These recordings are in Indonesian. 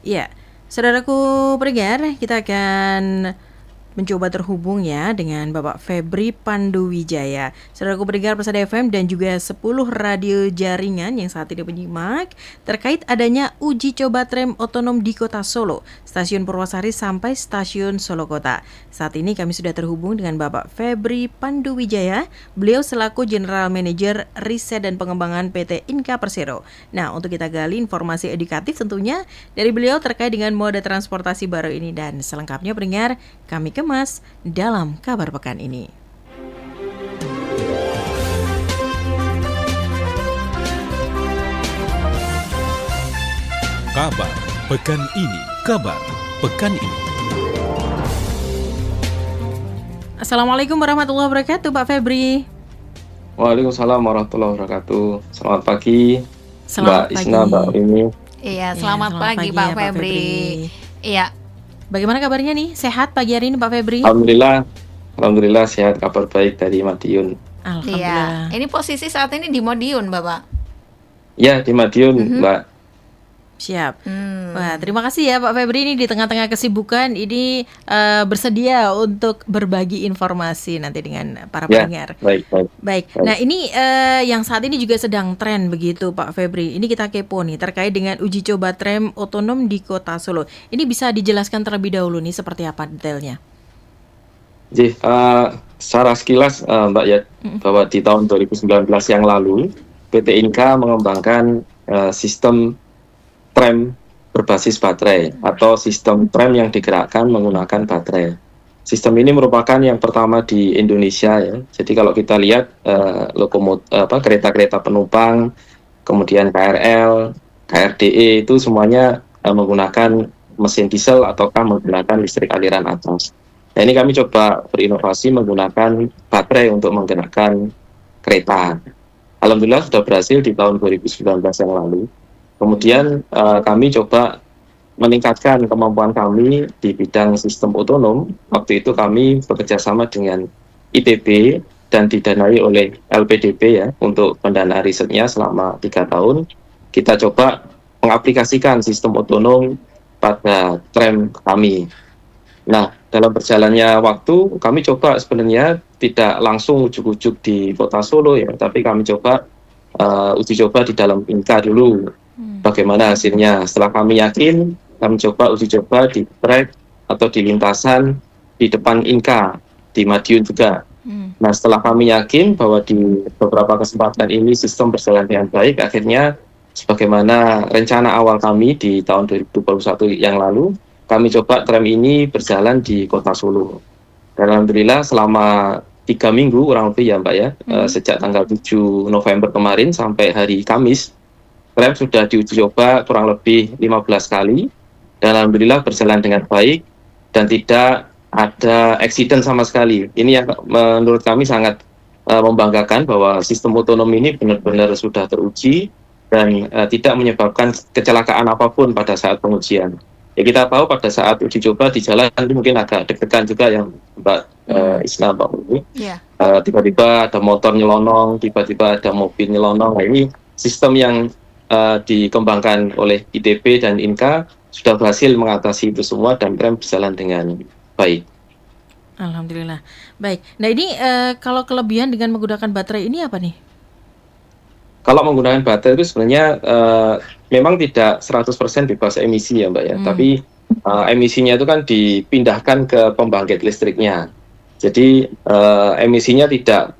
Ya, saudaraku pendengar, kita akan mencoba terhubung ya dengan Bapak Febri Panduwijaya. Saudaraku pendengar Persada FM dan juga 10 radio jaringan yang saat ini menyimak terkait adanya uji coba tram otonom di Kota Solo, Stasiun Purwosari sampai Stasiun Solo Kota. Saat ini kami sudah terhubung dengan Bapak Febri Panduwijaya. Beliau selaku General Manager Riset dan Pengembangan PT Inka Persero. Nah, untuk kita gali informasi edukatif tentunya dari beliau terkait dengan moda transportasi baru ini, dan selengkapnya pendengar kami kemas dalam kabar pekan ini. Kabar pekan ini, kabar pekan ini. Assalamualaikum warahmatullahi wabarakatuh, Pak Febri. Waalaikumsalam warahmatullahi wabarakatuh. Selamat pagi, Selamat Mbak Isna, Mbak Rini. Iya, selamat pagi Pak ya, Febri. Iya. Bagaimana kabarnya nih? Sehat pagi hari ini Pak Febri? Alhamdulillah sehat, kabar baik dari Madiun. Alhamdulillah. Iya. Ini posisi saat ini di Madiun, Bapak. Ya, di Madiun, Mbak. Siap. Wah, terima kasih ya Pak Febri, ini di tengah-tengah kesibukan ini bersedia untuk berbagi informasi nanti dengan para pendengar. Baik. Nah, ini yang saat ini juga sedang tren begitu Pak Febri. Ini kita kepo nih terkait dengan uji coba tram otonom di Kota Solo. Ini bisa dijelaskan terlebih dahulu nih seperti apa detailnya? Jadi, secara sekilas Mbak ya, bahwa di tahun 2019 yang lalu PT Inka mengembangkan sistem tram berbasis baterai atau sistem tram yang digerakkan menggunakan baterai. Sistem ini merupakan yang pertama di Indonesia ya. Jadi kalau kita lihat kereta-kereta penumpang, kemudian KRL, KRDE itu semuanya menggunakan mesin diesel ataukah menggunakan listrik aliran atas. Nah, ini kami coba berinovasi menggunakan baterai untuk menggerakkan kereta. Alhamdulillah sudah berhasil di tahun 2019 yang lalu. Kemudian kami coba meningkatkan kemampuan kami di bidang sistem otonom. Waktu itu kami bekerja sama dengan ITB dan didanai oleh LPDP ya untuk pendanaan risetnya selama 3 tahun. Kita coba mengaplikasikan sistem otonom pada tram kami. Nah, dalam berjalannya waktu kami coba sebenarnya tidak langsung ujuk-ujuk di Kota Solo ya, tapi kami coba uji coba di dalam Inka dulu. Bagaimana hasilnya? Setelah kami yakin, kami coba uji coba di trek atau di lintasan di depan Inka di Madiun juga. Nah, setelah kami yakin bahwa di beberapa kesempatan ini sistem berjalan dengan baik, akhirnya sebagaimana rencana awal kami di tahun 2021 yang lalu, kami coba tram ini berjalan di Kota Solo. Dan alhamdulillah selama 3 minggu kurang lebih ya Mbak ya, sejak tanggal 7 November kemarin sampai hari Kamis, tram sudah diuji coba kurang lebih 15 kali dan alhamdulillah berjalan dengan baik dan tidak ada accident sama sekali. Ini yang menurut kami sangat membanggakan bahwa sistem otonom ini benar-benar sudah teruji dan tidak menyebabkan kecelakaan apapun pada saat pengujian. Ya, kita tahu pada saat uji coba di jalan itu mungkin agak deg-degan juga yang Mbak Isna, Mbak Uni. Tiba-tiba ada motor nyelonong, tiba-tiba ada mobil nyelonong. Nah, ini sistem yang dikembangkan oleh ITB dan Inka sudah berhasil mengatasi itu semua dan tram berjalan dengan baik. Alhamdulillah. Baik. Nah, ini kalau kelebihan dengan menggunakan baterai ini apa nih? Kalau menggunakan baterai itu sebenarnya memang tidak 100% bebas emisi ya Mbak ya, tapi emisinya itu kan dipindahkan ke pembangkit listriknya. Jadi emisinya tidak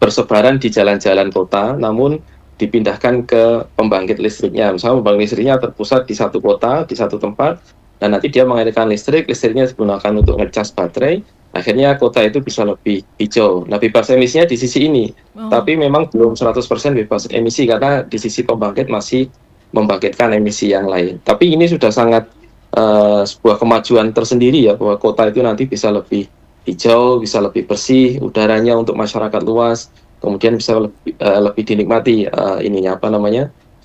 bersebaran di jalan-jalan kota, namun dipindahkan ke pembangkit listriknya. Misalnya pembangkit listriknya terpusat di satu kota, di satu tempat, dan nanti dia mengalirkan listriknya digunakan untuk ngecas baterai, akhirnya kota itu bisa lebih hijau. Nah, bebas emisinya di sisi ini, tapi memang belum 100% bebas emisi karena di sisi pembangkit masih membangkitkan emisi yang lain. Tapi ini sudah sangat sebuah kemajuan tersendiri ya, bahwa kota itu nanti bisa lebih hijau, bisa lebih bersih, udaranya untuk masyarakat luas, kemudian bisa lebih dinikmati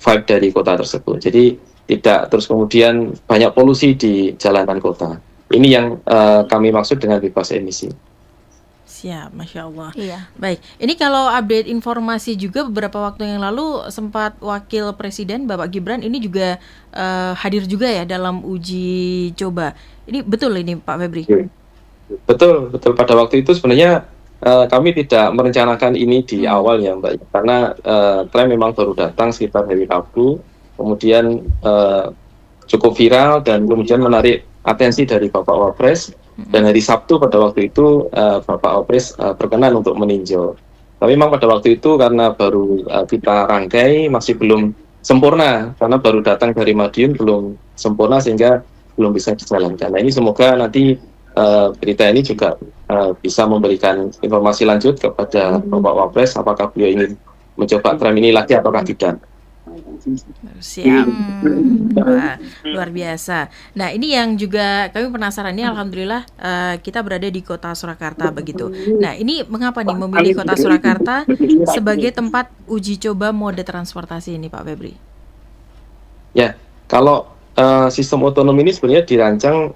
vibe dari kota tersebut. Jadi tidak terus kemudian banyak polusi di jalanan kota. Ini yang kami maksud dengan bebas emisi. Siap, Masya Allah. Iya. Baik, ini kalau update informasi juga beberapa waktu yang lalu sempat Wakil Presiden Bapak Gibran ini juga hadir juga ya dalam uji coba. Ini betul ini Pak Febri? Betul. Pada waktu itu sebenarnya kami tidak merencanakan ini di awal ya Mbak, karena tren memang baru datang sekitar hari Rabu, kemudian cukup viral dan kemudian menarik atensi dari Bapak Wapres, dan hari Sabtu pada waktu itu Bapak Wapres berkenan untuk meninjau. Tapi memang pada waktu itu karena baru kita rangkai masih belum sempurna, karena baru datang dari Madiun belum sempurna sehingga belum bisa dijalankan. Nah ini semoga nanti berita ini juga bisa memberikan informasi lanjut kepada Bapak Wapres apakah beliau ingin mencoba tram ini lagi ataukah tidak. Siap. Wah, luar biasa. Nah, ini yang juga kami penasaran ini, alhamdulillah kita berada di Kota Surakarta begitu. Nah, ini mengapa nih memilih Kota Surakarta sebagai tempat uji coba mode transportasi ini, Pak Febri? Ya, kalau sistem otonom ini sebenarnya dirancang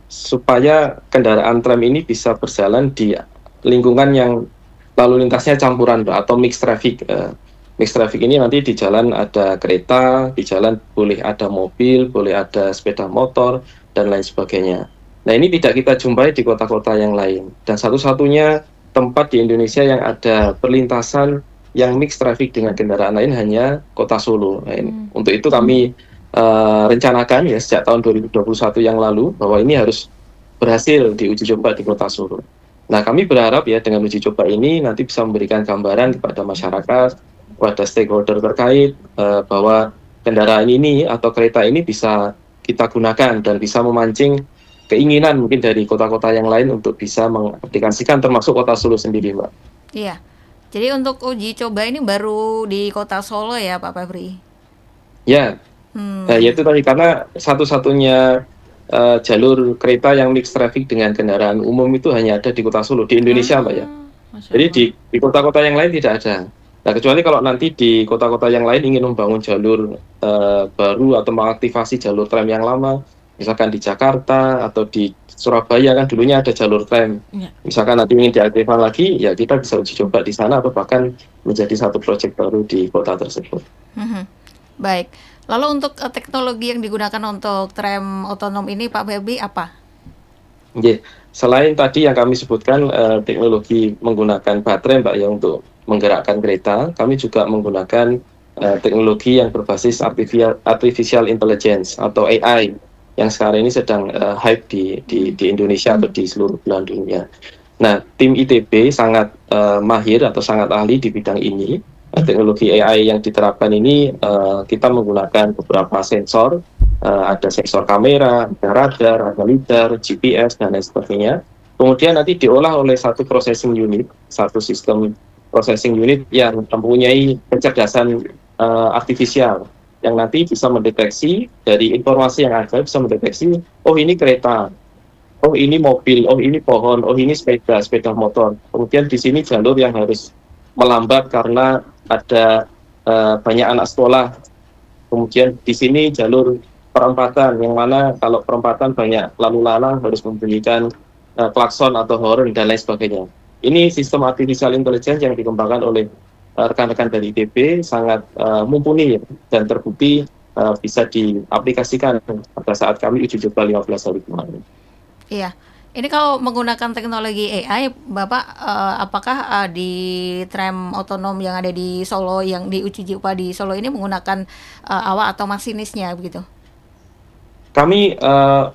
supaya kendaraan tram ini bisa berjalan di lingkungan yang lalu lintasnya campuran atau mixed traffic. Mixed traffic ini nanti di jalan ada kereta, di jalan boleh ada mobil, boleh ada sepeda motor, dan lain sebagainya. Nah ini tidak kita jumpai di kota-kota yang lain. Dan satu-satunya tempat di Indonesia yang ada perlintasan yang mixed traffic dengan kendaraan lain hanya Kota Solo. Nah, untuk itu kami rencanakan ya sejak tahun 2021 yang lalu bahwa ini harus berhasil diuji coba di Kota Solo. Nah kami berharap ya dengan uji coba ini nanti bisa memberikan gambaran kepada masyarakat, kepada stakeholder terkait bahwa kendaraan ini atau kereta ini bisa kita gunakan dan bisa memancing keinginan mungkin dari kota-kota yang lain untuk bisa mengaplikasikan termasuk Kota Solo sendiri, Mbak. Iya. Jadi untuk uji coba ini baru di Kota Solo ya, Pak Febri? Ya. Yaitu tadi karena satu-satunya jalur kereta yang mixed traffic dengan kendaraan umum itu hanya ada di Kota Solo di Indonesia, Mbak ya. Jadi di kota-kota yang lain tidak ada. Nah, kecuali kalau nanti di kota-kota yang lain ingin membangun jalur baru atau mengaktifasi jalur tram yang lama, misalkan di Jakarta atau di Surabaya kan dulunya ada jalur tram. Misalkan nanti ingin diaktifkan lagi, ya kita bisa uji coba di sana atau bahkan menjadi satu proyek baru di kota tersebut. Baik. Lalu untuk teknologi yang digunakan untuk tram otonom ini, Pak Febri, apa? Selain tadi yang kami sebutkan teknologi menggunakan baterai, Mbak ya, untuk menggerakkan kereta, kami juga menggunakan teknologi yang berbasis artificial intelligence atau AI yang sekarang ini sedang hype di Indonesia atau di seluruh belahan dunia. Nah, tim ITB sangat mahir atau sangat ahli di bidang ini. Teknologi AI yang diterapkan ini kita menggunakan beberapa sensor, ada sensor kamera, ada radar, ada lidar, GPS, dan lain sebagainya. Kemudian nanti diolah oleh satu processing unit, satu sistem processing unit yang mempunyai kecerdasan artifisial yang nanti bisa mendeteksi dari informasi yang ada, bisa mendeteksi, oh ini kereta, oh ini mobil, oh ini pohon, oh ini sepeda motor. Kemudian di sini jalur yang harus melambat karena ada banyak anak sekolah. Kemudian di sini jalur perempatan yang mana kalau perempatan banyak lalu lalang harus membunyikan klakson atau horn dan lain sebagainya. Ini sistem artificial intelligence yang dikembangkan oleh rekan-rekan dari ITB sangat mumpuni dan terbukti bisa diaplikasikan pada saat kami uji coba 15 hari kemarin. Iya. Ini kalau menggunakan teknologi AI, Bapak, apakah di tram otonom yang ada di Solo, yang diuji coba di Solo ini menggunakan awak atau masinisnya begitu? Kami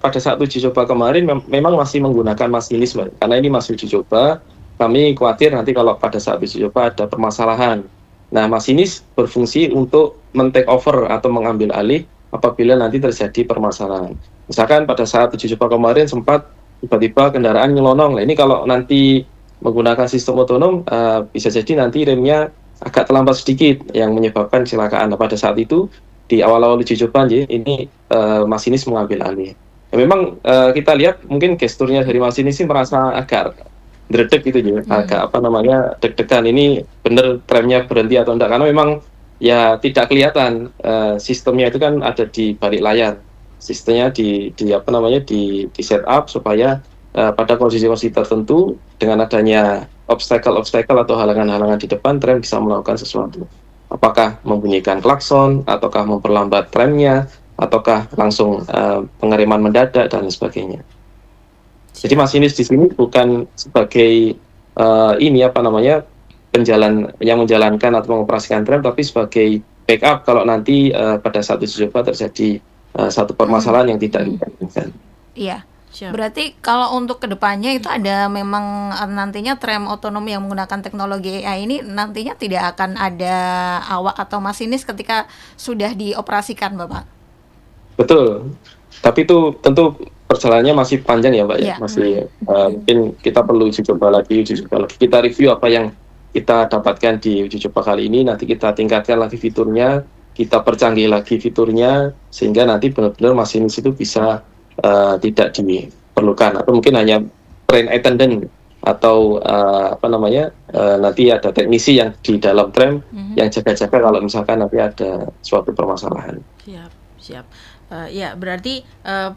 pada saat uji coba kemarin memang masih menggunakan masinis, Mbak. Karena ini masih uji coba, kami khawatir nanti kalau pada saat uji coba ada permasalahan. Nah, masinis berfungsi untuk men-take over atau mengambil alih apabila nanti terjadi permasalahan. Misalkan pada saat uji coba kemarin sempat tiba-tiba kendaraan nyelonong. Nah, ini kalau nanti menggunakan sistem otonom bisa jadi nanti remnya agak terlambat sedikit yang menyebabkan kecelakaan. Nah, pada saat itu di awal-awal uji coba ini masinis mengambil alih. Ya, memang kita lihat mungkin gesturnya dari masinis ini merasa agak dredeg gitu ya, agak deg-degan ini bener tramnya berhenti atau enggak, karena memang ya tidak kelihatan sistemnya itu kan ada di balik layar. Sistemnya di set up supaya pada kondisi-kondisi tertentu dengan adanya obstacle atau halangan-halangan di depan, tram bisa melakukan sesuatu. Apakah membunyikan klakson, ataukah memperlambat tramnya, ataukah langsung pengereman mendadak dan sebagainya. Jadi masinis di sini bukan sebagai penjalan yang menjalankan atau mengoperasikan tram, tapi sebagai backup kalau nanti pada saat uji coba terjadi satu permasalahan yang tidak diinginkan. Iya. Siap. Berarti kalau untuk kedepannya itu ada memang nantinya tram otonom yang menggunakan teknologi AI ini nantinya tidak akan ada awak atau masinis ketika sudah dioperasikan, Bapak? Betul. Tapi itu tentu perjalanannya masih panjang ya, Mbak Iya. ya. Masih mungkin kita perlu uji coba lagi. Kita review apa yang kita dapatkan di uji coba kali ini, nanti kita tingkatkan lagi fiturnya, kita percanggih lagi fiturnya, sehingga nanti benar-benar masinis itu bisa tidak diperlukan, atau mungkin hanya train attendant atau nanti ada teknisi yang di dalam tram yang jaga-jaga kalau misalkan nanti ada suatu permasalahan. Siap. Ya, berarti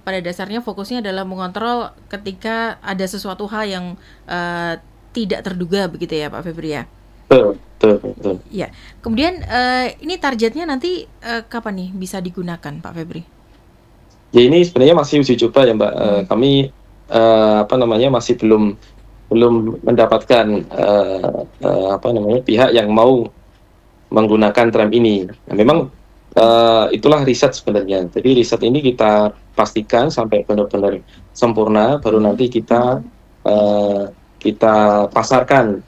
pada dasarnya fokusnya adalah mengontrol ketika ada sesuatu hal yang tidak terduga begitu ya, Pak Febri ya? Betul. Ya. Kemudian ini targetnya nanti kapan nih bisa digunakan, Pak Febri? Ya, ini sebenarnya masih uji coba ya, Mbak. Kami masih belum mendapatkan pihak yang mau menggunakan tram ini. Nah, memang itulah riset sebenarnya. Jadi riset ini kita pastikan sampai benar-benar sempurna, baru nanti kita pasarkan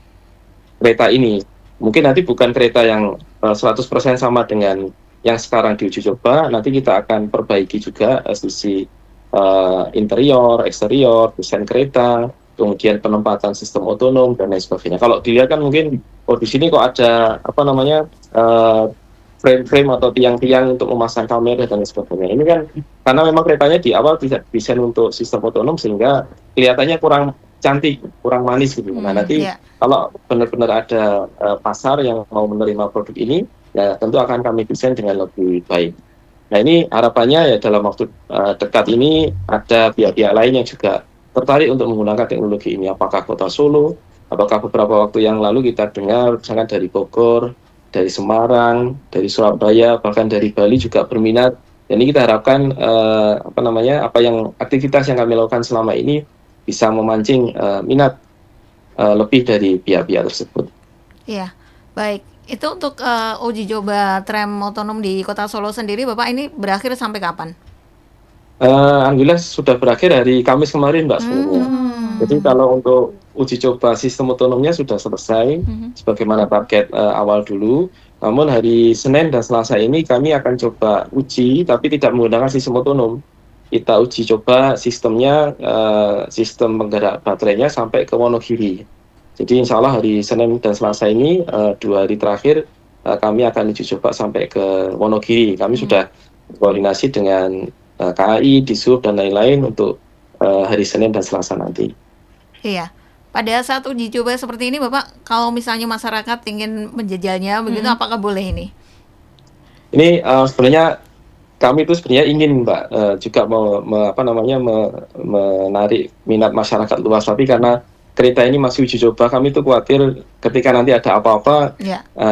kereta ini. Mungkin nanti bukan kereta yang 100% sama dengan yang sekarang diuji coba, nanti kita akan perbaiki juga sisi interior, eksterior, desain kereta, kemudian penempatan sistem otonom dan lain sebagainya. Kalau dilihat kan mungkin di sini kok ada frame-frame atau tiang-tiang untuk memasang kamera dan lain sebagainya. Ini kan karena memang keretanya di awal tidak desain untuk sistem otonom sehingga kelihatannya kurang cantik, kurang manis gitu. Nah, nanti kalau benar-benar ada pasar yang mau menerima produk ini, ya tentu akan kami desain dengan lebih baik. Nah, ini harapannya ya dalam waktu dekat ini ada pihak-pihak lain yang juga tertarik untuk menggunakan teknologi ini. Apakah Kota Solo, apakah beberapa waktu yang lalu kita dengar misalkan dari Bogor, dari Semarang, dari Surabaya, bahkan dari Bali juga berminat. Dan ini kita harapkan aktivitas yang kami lakukan selama ini bisa memancing minat lebih dari pihak-pihak tersebut. Iya, baik. Itu untuk uji coba tram otonom di Kota Solo sendiri, Bapak, ini berakhir sampai kapan? Alhamdulillah sudah berakhir hari Kamis kemarin, Mbak, sebenarnya. Jadi kalau untuk uji coba sistem otonomnya sudah selesai, sebagaimana target awal dulu. Namun hari Senin dan Selasa ini kami akan coba uji, tapi tidak menggunakan sistem otonom. Kita uji coba sistemnya, sistem penggerak baterainya sampai ke Wonogiri. Jadi insya Allah hari Senin dan Selasa ini 2 hari terakhir kami akan uji coba sampai ke Wonogiri. Kami sudah koordinasi dengan KAI, Dishub dan lain-lain untuk hari Senin dan Selasa nanti. Iya. Pada saat uji coba seperti ini, Bapak, kalau misalnya masyarakat ingin menjajalnya, begitu apakah boleh ini? Ini sebenarnya kami itu sebenarnya ingin, Mbak, juga menarik minat masyarakat luas, tapi karena kereta ini masih uji coba, kami itu khawatir ketika nanti ada apa-apa,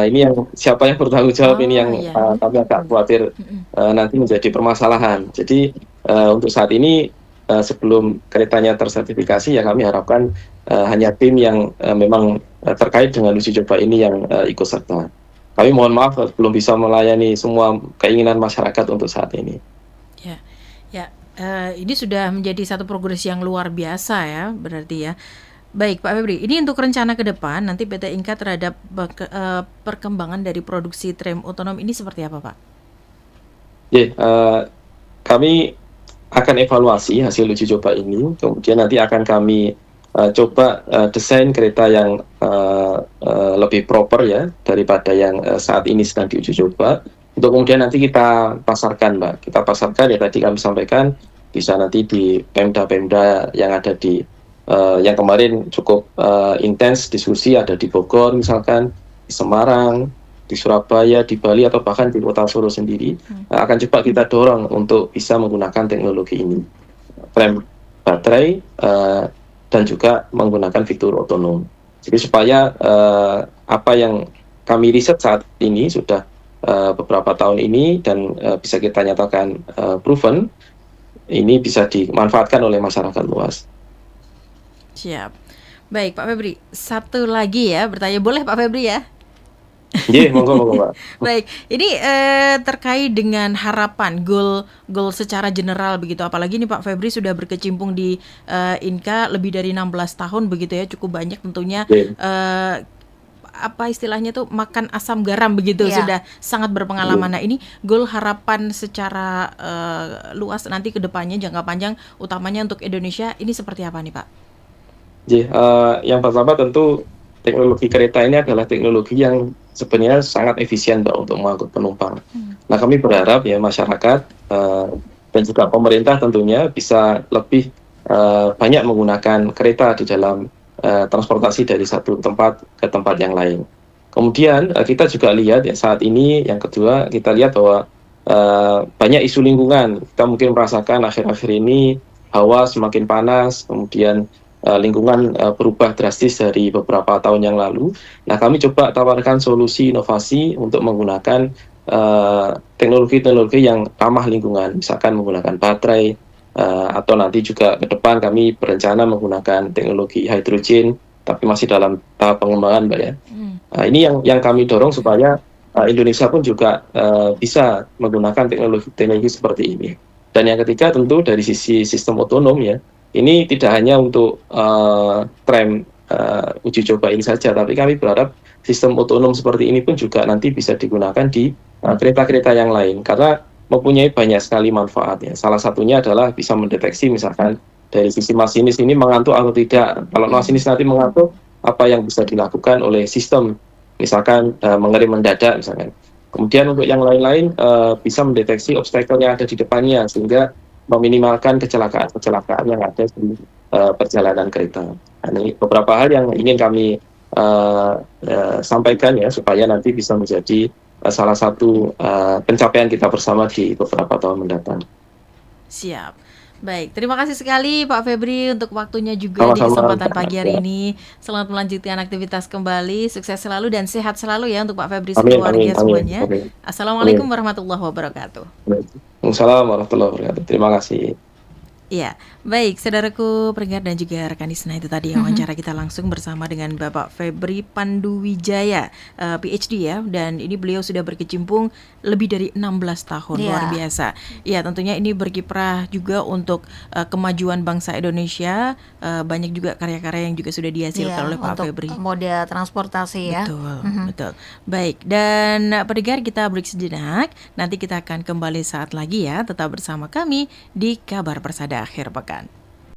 ini yang siapa yang bertanggung jawab, ini yang kami agak khawatir nanti menjadi permasalahan. Jadi untuk saat ini sebelum keretanya tersertifikasi, ya kami harapkan hanya tim yang memang terkait dengan uji coba ini yang ikut serta. Kami mohon maaf belum bisa melayani semua keinginan masyarakat untuk saat ini. Ini sudah menjadi satu progres yang luar biasa ya, berarti ya. Baik, Pak Febri, ini untuk rencana ke depan nanti PT Inka terhadap perkembangan dari produksi tram otonom ini seperti apa, Pak? Kami akan evaluasi hasil uji coba ini, kemudian nanti akan kami coba desain kereta yang lebih proper ya daripada yang saat ini sedang diuji coba, untuk kemudian nanti kita pasarkan, Mbak. Kita pasarkan ya tadi kami sampaikan, bisa nanti di Pemda-Pemda yang ada di yang kemarin cukup intens diskusi, ada di Bogor misalkan, di Semarang, di Surabaya, di Bali, atau bahkan di Kota Solo sendiri. Akan coba kita dorong untuk bisa menggunakan teknologi ini, tram baterai dan juga menggunakan fitur otonom. Jadi supaya apa yang kami riset saat ini sudah beberapa tahun ini dan bisa kita nyatakan proven, ini bisa dimanfaatkan oleh masyarakat luas. Siap. Baik, Pak Febri. Satu lagi ya, bertanya boleh Pak Febri ya? Iya, monggo Pak. Baik, ini terkait dengan harapan, goal secara general begitu. Apalagi nih Pak Febri sudah berkecimpung di Inka lebih dari 16 tahun begitu ya, cukup banyak tentunya. Iya. Apa istilahnya tuh makan asam garam begitu, Iya. sudah sangat berpengalaman. Nah ini goal harapan secara luas nanti ke depannya jangka panjang utamanya untuk Indonesia ini seperti apa nih Pak? Yang pertama tentu teknologi kereta ini adalah teknologi yang sebenarnya sangat efisien Mbak untuk mengangkut penumpang. Nah kami berharap ya masyarakat dan juga pemerintah tentunya bisa lebih banyak menggunakan kereta di dalam transportasi dari satu tempat ke tempat yang lain. Kemudian kita juga lihat ya saat ini yang kedua kita lihat bahwa banyak isu lingkungan. Kita mungkin merasakan akhir-akhir ini hawa semakin panas, kemudian lingkungan berubah drastis dari beberapa tahun yang lalu. Nah kami coba tawarkan solusi inovasi untuk menggunakan teknologi-teknologi yang ramah lingkungan, misalkan menggunakan baterai. Atau nanti juga ke depan kami berencana menggunakan teknologi hidrogen, tapi masih dalam tahap pengembangan, Mbak ya. Ini yang kami dorong supaya Indonesia pun juga bisa menggunakan teknologi seperti ini. Dan yang ketiga tentu dari sisi sistem otonom ya, ini tidak hanya untuk tram uji coba ini saja, tapi kami berharap sistem otonom seperti ini pun juga nanti bisa digunakan di kereta-kereta yang lain, karena mempunyai banyak sekali manfaatnya. Salah satunya adalah bisa mendeteksi misalkan dari sisi masinis ini mengantuk atau tidak. Kalau masinis nanti mengantuk, apa yang bisa dilakukan oleh sistem, misalkan mengerem mendadak misalkan. Kemudian untuk yang lain-lain bisa mendeteksi obstacle yang ada di depannya sehingga meminimalkan kecelakaan-kecelakaan yang ada di perjalanan kereta. Ini beberapa hal yang ingin kami sampaikan ya supaya nanti bisa menjadi salah satu pencapaian kita bersama di beberapa tahun mendatang. Siap. Baik, terima kasih sekali Pak Febri untuk waktunya juga di kesempatan pagi hari ini. Selamat melanjutkan aktivitas kembali, sukses selalu dan sehat selalu ya untuk Pak Febri keluarga semuanya. Assalamualaikum warahmatullahi wabarakatuh. Waalaikumsalam warahmatullahi wabarakatuh. Terima kasih. Ya, baik saudaraku pendengar dan juga rekan Isna, itu tadi wawancara kita langsung bersama dengan Bapak Febri Panduwijaya, PhD ya, dan ini beliau sudah berkecimpung lebih dari 16 tahun, luar biasa. Ya, tentunya ini berkiprah juga untuk kemajuan bangsa Indonesia, banyak juga karya-karya yang juga sudah dihasilkan oleh Pak Febri. Moda transportasi ya. Betul, betul. Baik, dan pendengar kita break sejenak, nanti kita akan kembali saat lagi ya, tetap bersama kami di Kabar Persada akhir pekan.